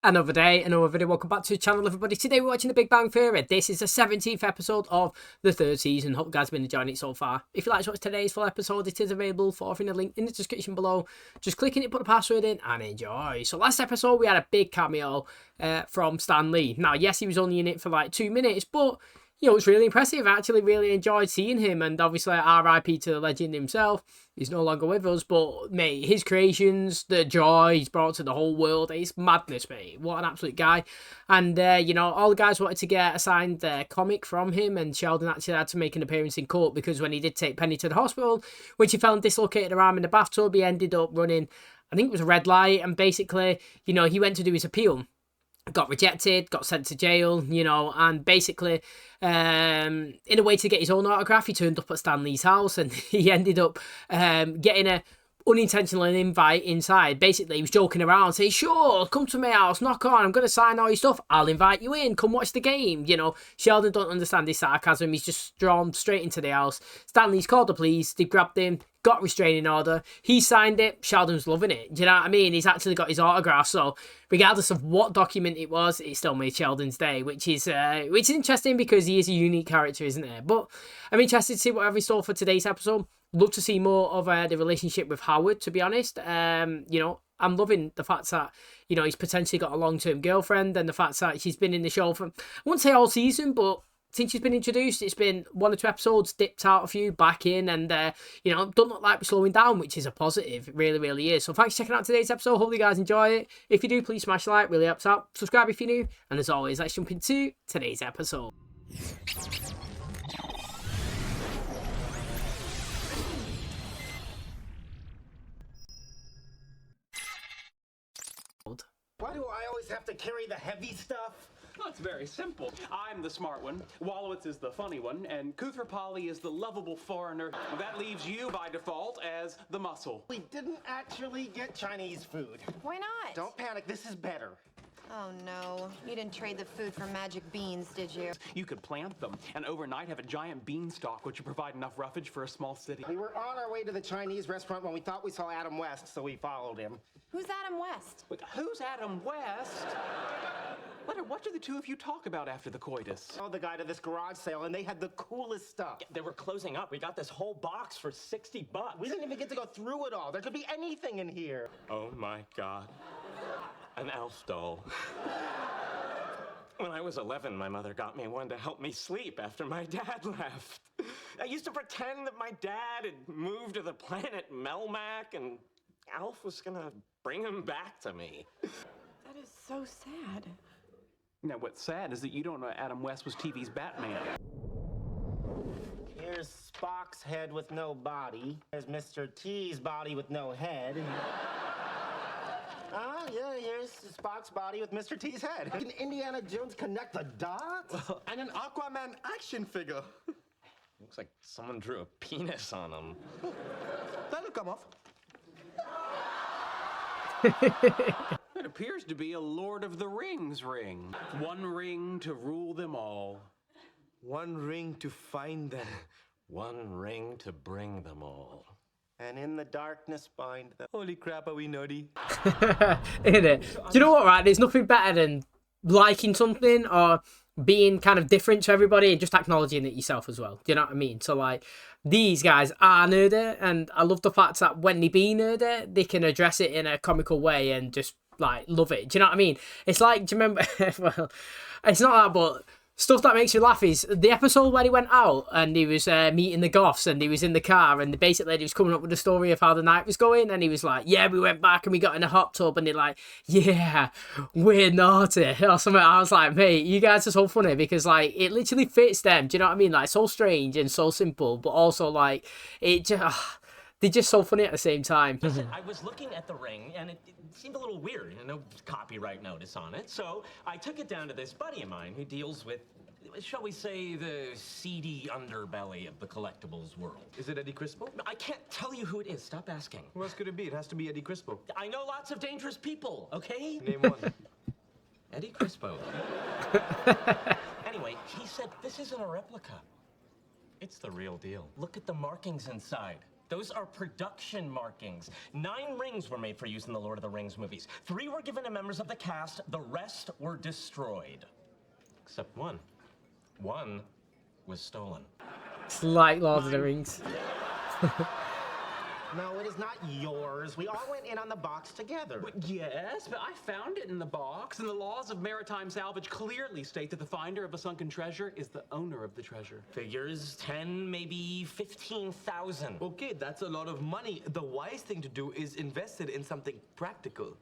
Another day, another video. Welcome back to the channel, everybody. Today we're watching The Big Bang Theory. This is the 17th episode of the third season. Hope you guys have been enjoying it so far. If you like to watch today's full episode, it is available for a link in the description below. Just click it, put the password in, and enjoy. So last episode we had a big cameo from Stan Lee. Now, yes, he was only in it for like 2 minutes, but you know, it's really impressive. I actually really enjoyed seeing him, and obviously RIP to the legend himself. He's no longer with us, but mate, his creations, the joy he's brought to the whole world, it's madness, mate. What an absolute guy. And you know, all the guys wanted to get a signed comic from him, and Sheldon actually had to make an appearance in court because when he did take Penny to the hospital, when she found dislocated her arm in the bathtub, he ended up running, I think it was a red light, and basically, you know, he went to do his appeal. Got rejected, got sent to jail, you know, and basically, in a way to get his own autograph, he turned up at Stan Lee's house, and he ended up getting a unintentional invite inside. Basically, he was joking around, saying, "Sure, come to my house, knock on, I'm going to sign all your stuff, I'll invite you in, come watch the game." You know, Sheldon don't understand his sarcasm, he's just drawn straight into the house. Stanley's called the police, they grabbed him, got restraining order, he signed it, Sheldon's loving it. Do you know what I mean? He's actually got his autograph, so regardless of what document it was, it still made Sheldon's day, which is interesting because he is a unique character, isn't it? But I'm interested to see whatever he stole for today's episode. Love to see more of the relationship with Howard, to be honest. You know, I'm loving the fact that, you know, he's potentially got a long-term girlfriend, and the fact that she's been in the show for, I wouldn't say all season, but since she's been introduced, it's been 1 or 2 episodes, dipped out a few, back in, and, you know, don't look like we're slowing down, which is a positive. It really, really is. So thanks for checking out today's episode. Hope you guys enjoy it. If you do, please smash a like, really helps out. Subscribe if you're new. And as always, let's jump into today's episode. Why do I always have to carry the heavy stuff? Well, it's very simple. I'm the smart one, Wallowitz is the funny one, and Koothrappali is the lovable foreigner. That leaves you, by default, as the muscle. We didn't actually get Chinese food. Why not? Don't panic, this is better. Oh no, you didn't trade the food for magic beans, did you? You could plant them, and overnight have a giant beanstalk, which would provide enough roughage for a small city. We were on our way to the Chinese restaurant when we thought we saw Adam West, so we followed him. Who's Adam West? Wait, who's Adam West? What do the two of you talk about after the coitus? Oh, the guy to this garage sale, and they had the coolest stuff. They were closing up. We got this whole box for $60. We didn't even get to go through it all. There could be anything in here. Oh my God. An elf doll. When I was 11, my mother got me one to help me sleep after my dad left. I used to pretend that my dad had moved to the planet Melmac, and Alf was gonna bring him back to me. That is so sad. Now, what's sad is that you don't know Adam West was TV's Batman. Here's Spock's head with no body. There's Mr. T's body with no head. Yeah, here's Spock's body with Mr. T's head. Can Indiana Jones connect the dots? And an Aquaman action figure. Looks like someone drew a penis on him. That'll come off. It appears to be a Lord of the Rings ring. One ring to rule them all. One ring to find them. One ring to bring them all. And in the darkness bind them. Holy crap, are we naughty? Isn't it? Do you know what, right? There's nothing better than liking something or being kind of different to everybody and just acknowledging it yourself as well. Do you know what I mean? So, like, these guys are nerdy, and I love the fact that when they be nerdy, they can address it in a comical way and just, like, love it. Do you know what I mean? It's like, do you remember? Well, it's not that, but stuff that makes you laugh is the episode where he went out and he was meeting the goths, and he was in the car, and basically he was coming up with the story of how the night was going, and he was like, yeah, we went back and we got in a hot tub, and they're like, yeah, we're naughty or something. I was like, mate, you guys are so funny, because like it literally fits them. Do you know what I mean? Like, so strange and so simple, but also like it just they're just so funny at the same time. Listen, I was looking at the ring, and it seemed a little weird, no copyright notice on it. So I took it down to this buddy of mine who deals with, shall we say, the seedy underbelly of the collectibles world. Is it Eddie Crispo? I can't tell you who it is. Stop asking. Who else could it be? It has to be Eddie Crispo. I know lots of dangerous people, okay? Name one. Eddie Crispo. Anyway, he said this isn't a replica. It's the real deal. Look at the markings inside. Those are production markings. 9 rings were made for use in the Lord of the Rings movies. 3 were given to members of the cast. The rest were destroyed. Except one. One was stolen. It's like Lord of the Rings. No, it is not yours. We all went in on the box together. Yes, but I found it in the box, and the laws of maritime salvage clearly state that the finder of a sunken treasure is the owner of the treasure. Figures 10, maybe 15,000. Okay, that's a lot of money. The wise thing to do is invest it in something practical,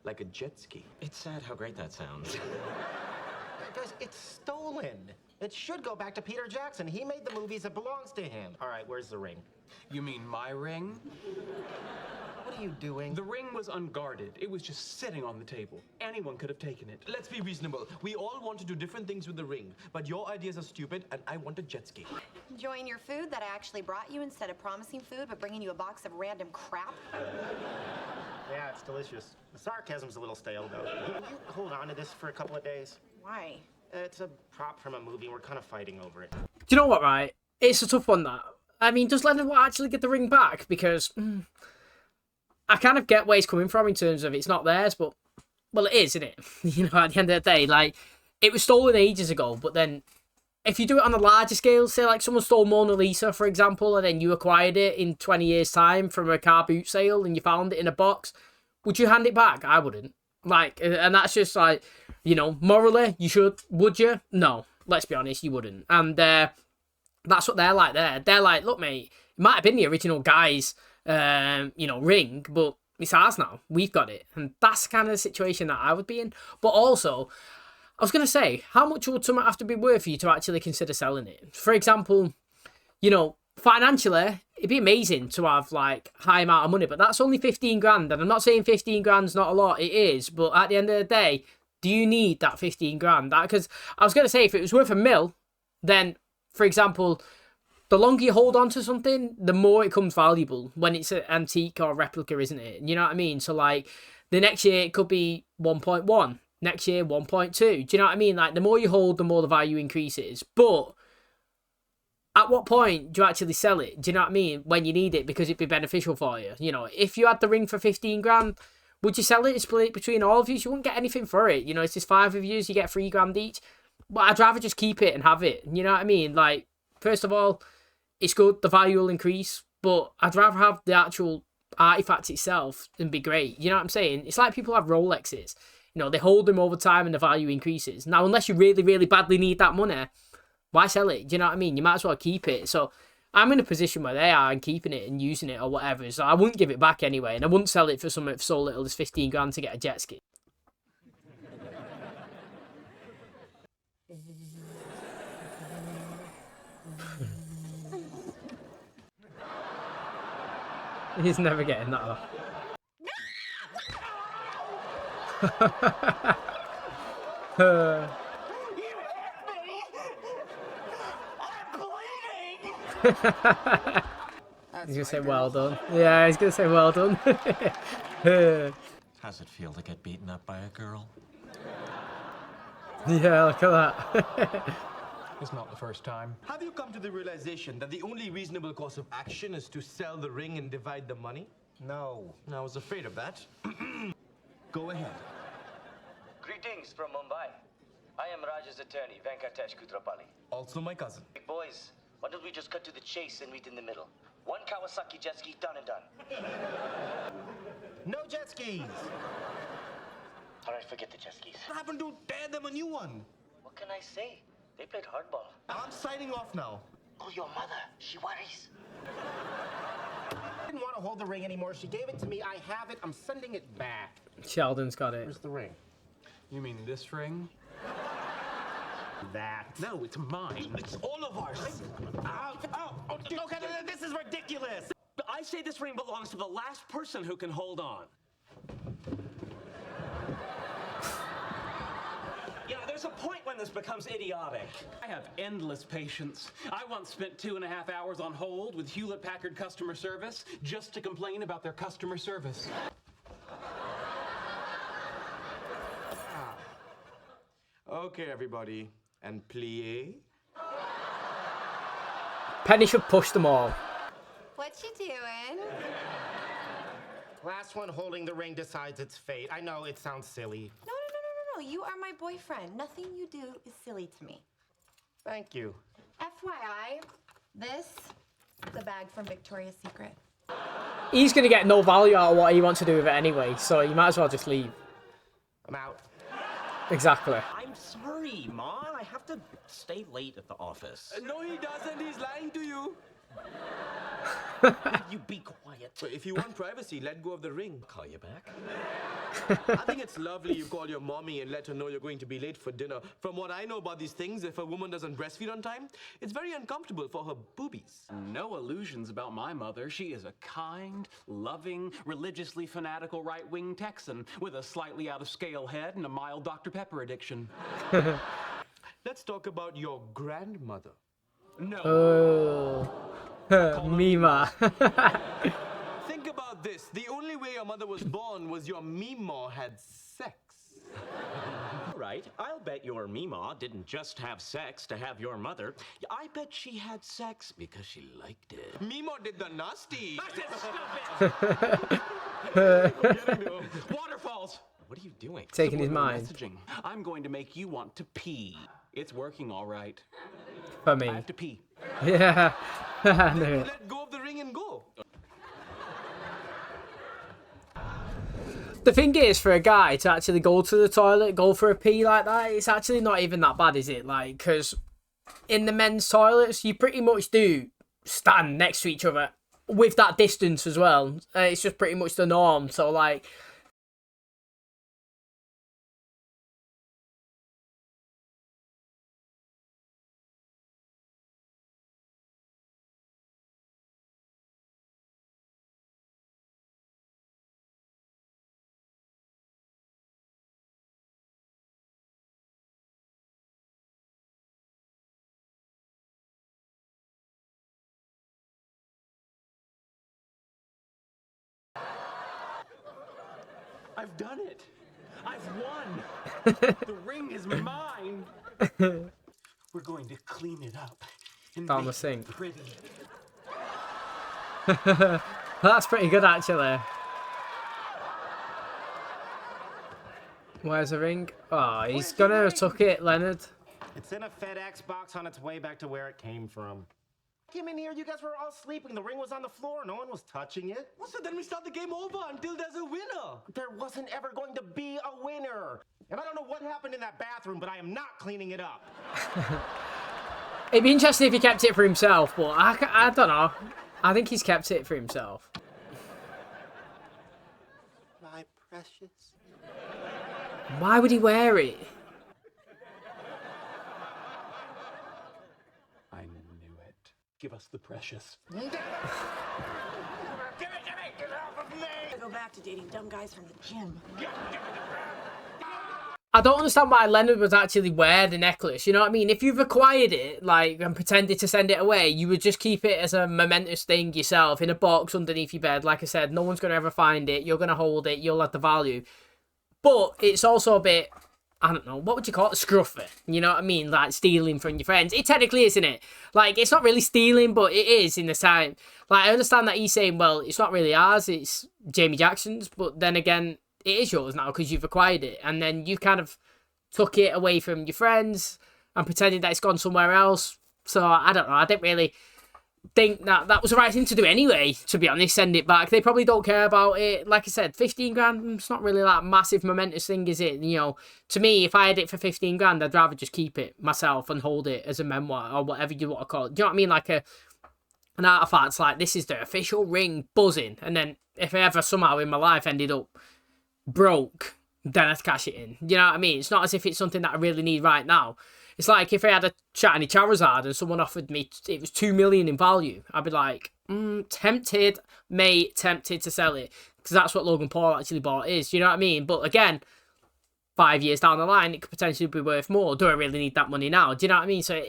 like a jet ski. It's sad how great that sounds. Guys, it's stolen. It should go back to Peter Jackson. He made the movies. It belongs to him. All right, where's the ring? You mean my ring? What are you doing? The ring was unguarded. It was just sitting on the table. Anyone could have taken it. Let's be reasonable. We all want to do different things with the ring, but your ideas are stupid, and I want a jet ski. Enjoying your food that I actually brought you instead of promising food but bringing you a box of random crap? Yeah, it's delicious. The sarcasm's a little stale, though. Can you hold on to this for a couple of days? Why? It's a prop from a movie. We're kind of fighting over it. Do you know what, right? It's a tough one, that. I mean, does Leonard actually get the ring back? Because I kind of get where he's coming from in terms of it's not theirs, but, well, it is, isn't it? You know, at the end of the day, like, it was stolen ages ago, but then if you do it on a larger scale, say, like, someone stole Mona Lisa, for example, and then you acquired it in 20 years' time from a car boot sale and you found it in a box, would you hand it back? I wouldn't. Like, and that's just, like, you know, morally, you should. Would you? No. Let's be honest, you wouldn't. And, that's what they're like there. They're like, look, mate, it might have been the original guy's, you know, ring, but it's ours now. We've got it. And that's kind of the situation that I would be in. But also, I was going to say, how much would something have to be worth for you to actually consider selling it? For example, you know, financially, it'd be amazing to have, like, high amount of money, but that's only 15 grand. And I'm not saying 15 grand's not a lot. It is. But at the end of the day, do you need that 15 grand? Because I was going to say, if it was worth $1 million, then, for example, the longer you hold on to something, the more it becomes valuable when it's an antique or replica, isn't it? You know what I mean? So, like, the next year it could be 1.1. Next year, 1.2. Do you know what I mean? Like, the more you hold, the more the value increases. But at what point do you actually sell it? Do you know what I mean? When you need it, because it'd be beneficial for you. You know, if you had the ring for 15 grand, would you sell it and split it between all of you? You wouldn't get anything for it. You know, it's just 5 of you, you get 3 grand each. But I'd rather just keep it and have it. You know what I mean? Like, first of all, it's good. The value will increase. But I'd rather have the actual artifact itself and be great. You know what I'm saying? It's like people have Rolexes. You know, they hold them over time and the value increases. Now, unless you really, really badly need that money, why sell it? Do you know what I mean? You might as well keep it. So I'm in a position where they are and keeping it and using it or whatever. So I wouldn't give it back anyway. And I wouldn't sell it for something for so little as 15 grand to get a jet ski. He's never getting that off. He's gonna say well done. Yeah, he's gonna say well done. How's it feel to get beaten up by a girl? Yeah, look at that. It's not the first time. Have you come to the realization that the only reasonable course of action is to sell the ring and divide the money? No. I was afraid of that. Go ahead. Greetings from Mumbai. I am Raj's attorney, Venkatesh Kutrapalli. Also my cousin. Hey, boys, why don't we just cut to the chase and meet in the middle? One Kawasaki jet ski, done and done. No jet skis. All right, forget the jet skis. What happened to tear them a new one? What can I say? They played hardball. I'm signing off now. Oh, your mother, she worries. I didn't want to hold the ring anymore. She gave it to me. I have it. I'm sending it back. Sheldon's got it. Where's the ring? You mean this ring? That. No, it's mine. It's all of ours. Okay, this is ridiculous. I say this ring belongs to the last person who can hold on. You know, there's a point when this becomes idiotic. I have endless patience. I once spent 2.5 hours on hold with Hewlett-Packard customer service just to complain about their customer service. Okay, everybody. And plie. Penny should push them all. What you doing? Last one holding the ring decides its fate. I know it sounds silly. No. You are my boyfriend. Nothing you do is silly to me. Thank you. FYI, this is a bag from Victoria's Secret. He's going to get no value out of what he wants to do with it anyway, so you might as well just leave. I'm out. Exactly. I'm sorry, Ma. I have to stay late at the office. No, he doesn't. He's lying to you. You be quiet. But if you want privacy, let go of the ring. Call you back. I think it's lovely you call your mommy and let her know you're going to be late for dinner. From what I know about these things, if a woman doesn't breastfeed on time, it's very uncomfortable for her boobies. No illusions about my mother. She is a kind, loving, religiously fanatical right-wing Texan with a slightly out-of-scale head and a mild Dr. Pepper addiction. Let's talk about your grandmother. No. Oh, Mima. Think about this. The only way your mother was born was your Meemaw had sex. All right, I'll bet your Meemaw didn't just have sex to have your mother. I bet she had sex because she liked it. Meemaw did the nasty. Waterfalls. What are you doing? Taking his Subliminal mind. Messaging. I'm going to make you want to pee. It's working all right. For I me. have to pee. Yeah. I knew it. Let go of the ring and go. The thing is, for a guy to actually go to the toilet, go for a pee like that, it's actually not even that bad, is it? Like, because in the men's toilets, you pretty much do stand next to each other with that distance as well. It's just pretty much the norm. So, like, I've done it. I've won. The ring is mine. We're going to clean it up and Down the make sink. it pretty. that's pretty good, actually. Where's the ring? Oh, he's gonna have took it, Leonard. It's in a FedEx box on its way back to where it came from. Came in here, you guys were all sleeping. The ring was on the floor. No one was touching it. Well, so then we start the game over until there's a winner. There wasn't ever going to be a winner. And I don't know what happened in that bathroom, but I am not cleaning it up. It'd be interesting if he kept it for himself, but I don't know. I think he's kept it for himself. My precious. Why would he wear it? I knew it. Give us the precious. Give it to me! Get off of me! Go back to dating dumb guys from the gym. I don't understand why Leonard would actually wear the necklace. You know what I mean? If you've acquired it, like, and pretended to send it away, you would just keep it as a momentous thing yourself in a box underneath your bed. Like I said, no one's going to ever find it. You're going to hold it. You'll have the value. But it's also a bit, I don't know, what would you call it? Scruffy. You know what I mean? Like stealing from your friends. It technically isn't it? Like, it's not really stealing, but it is in the time. Like, I understand that he's saying, well, it's not really ours. It's Jamie Jackson's. But then again, it is yours now because you've acquired it. And then you kind of took it away from your friends and pretended that it's gone somewhere else. So, I don't know. I didn't really think that that was the right thing to do anyway, to be honest. Send it back. They probably don't care about it. Like I said, 15 grand, it's not really that massive momentous thing, is it? You know, to me, if I had it for 15 grand, I'd rather just keep it myself and hold it as a memoir or whatever you want to call it. Do you know what I mean? Like an artifact, like, this is the official ring, buzzing. And then if I ever somehow in my life ended up broke, then I'd cash it in. You know what I mean? It's not as if it's something that I really need right now. It's like if I had a shiny Charizard and someone offered me, it was 2 million in value, I'd be like, tempted to sell it. Because that's what Logan Paul actually bought is. You know what I mean? But again, 5 years down the line, it could potentially be worth more. Do I really need that money now? Do you know what I mean? So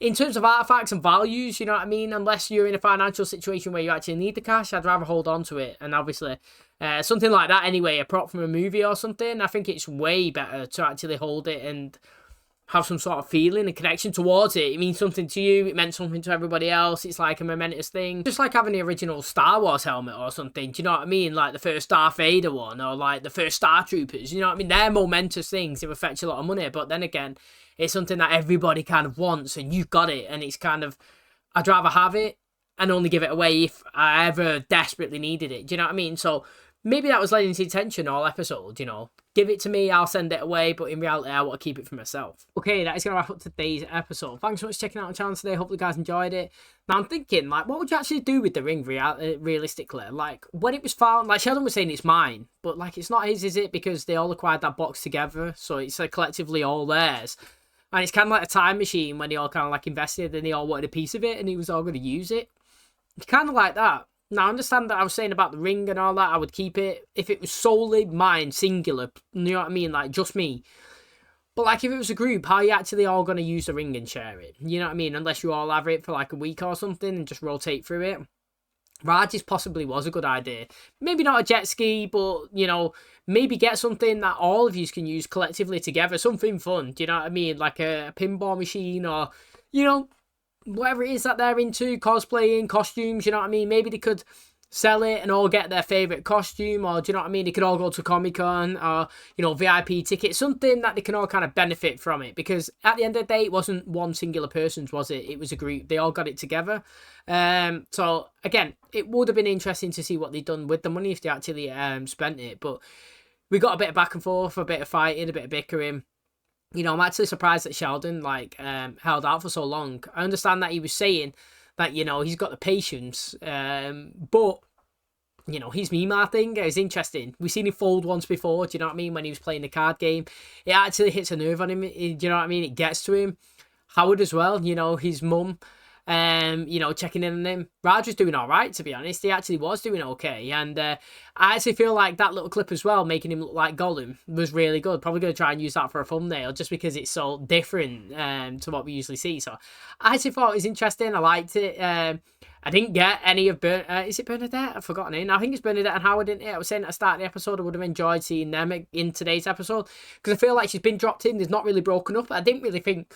in terms of artifacts and values, you know what I mean? Unless you're in a financial situation where you actually need the cash, I'd rather hold on to it. And obviously, something like that anyway, a prop from a movie or something, I think it's way better to actually hold it and have some sort of feeling and connection towards it. It means something to you, it meant something to everybody else. It's like a momentous thing. Just like having the original Star Wars helmet or something, do you know what I mean? Like the first Darth Vader one, or like the first Star Troopers, you know what I mean? They're momentous things, it affects a lot of money, but then again, it's something that everybody kind of wants, and you've got it, and it's kind of, I'd rather have it and only give it away if I ever desperately needed it, do you know what I mean? So maybe that was Lenny's intention all episode, you know. Give it to me, I'll send it away, but in reality, I want to keep it for myself. Okay, that is going to wrap up today's episode. Thanks so much for checking out the channel today. Hopefully you guys enjoyed it. Now, I'm thinking, like, what would you actually do with the ring realistically? Like, when it was found, like, Sheldon was saying it's mine, but, like, it's not his, is it? Because they all acquired that box together, so it's, like, collectively all theirs. And it's kind of like a time machine when they all kind of, like, invested and they all wanted a piece of it and he was all going to use it. It's kind of like that. Now, I understand that I was saying about the ring and all that, I would keep it if it was solely mine, singular, you know what I mean, like, just me. But, like, if it was a group, how are you actually all going to use the ring and share it? You know what I mean? Unless you all have it for, like, a week or something and just rotate through it. Raj's possibly was a good idea. Maybe not a jet ski, but, you know, maybe get something that all of you can use collectively together. Something fun, do you know what I mean? Like a pinball machine or, you know, whatever it is that they're into, cosplaying, costumes, you know what I mean? Maybe they could sell it and all get their favourite costume, or do you know what I mean? They could all go to Comic-Con or, you know, VIP tickets, something that they can all kind of benefit from it, because at the end of the day, it wasn't one singular person's, was it? It was a group. They all got it together. So, again, it would have been interesting to see what they'd done with the money if they actually spent it, but we got a bit of back and forth, a bit of fighting, a bit of bickering. You know, I'm actually surprised that Sheldon, like, held out for so long. I understand that he was saying that, you know, he's got the patience, but, you know, his Mima thing is interesting. We've seen him fold once before, do you know what I mean, when he was playing the card game. It actually hits a nerve on him, do you know what I mean? It gets to him. Howard as well, you know, his mum, you know, checking in on him. Raj was doing all right, to be honest. He actually was doing okay. And I actually feel like that little clip as well, making him look like Gollum, was really good. Probably going to try and use that for a thumbnail, just because it's so different to what we usually see. So I actually thought it was interesting. I liked it. I didn't get any of is it Bernadette? I've forgotten it. I think it's Bernadette and Howard, isn't it? I was saying at the start of the episode I would have enjoyed seeing them in today's episode, because I feel like she's been dropped in. There's not really broken up. I didn't really think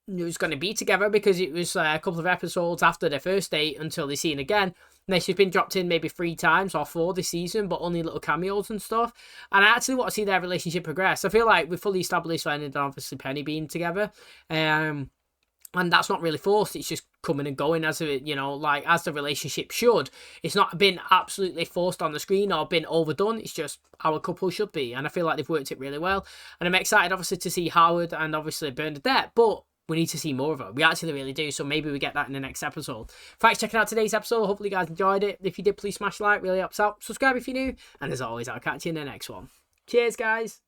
it was going to be together, because it was a couple of episodes after their first date until they seen again. And then she's been dropped in maybe 3 times or 4 this season, but only little cameos and stuff. And I actually want to see their relationship progress. I feel like we've fully established Leonard and obviously Penny being together. And that's not really forced. It's just coming and going as it, you know, like as the relationship should. It's not been absolutely forced on the screen or been overdone. It's just how a couple should be. And I feel like they've worked it really well. And I'm excited, obviously, to see Howard and obviously Bernadette. But we need to see more of her. We actually really do. So maybe we get that in the next episode. Thanks for checking out today's episode. Hopefully you guys enjoyed it. If you did, please smash like. Really helps out. Subscribe if you're new. And as always, I'll catch you in the next one. Cheers, guys.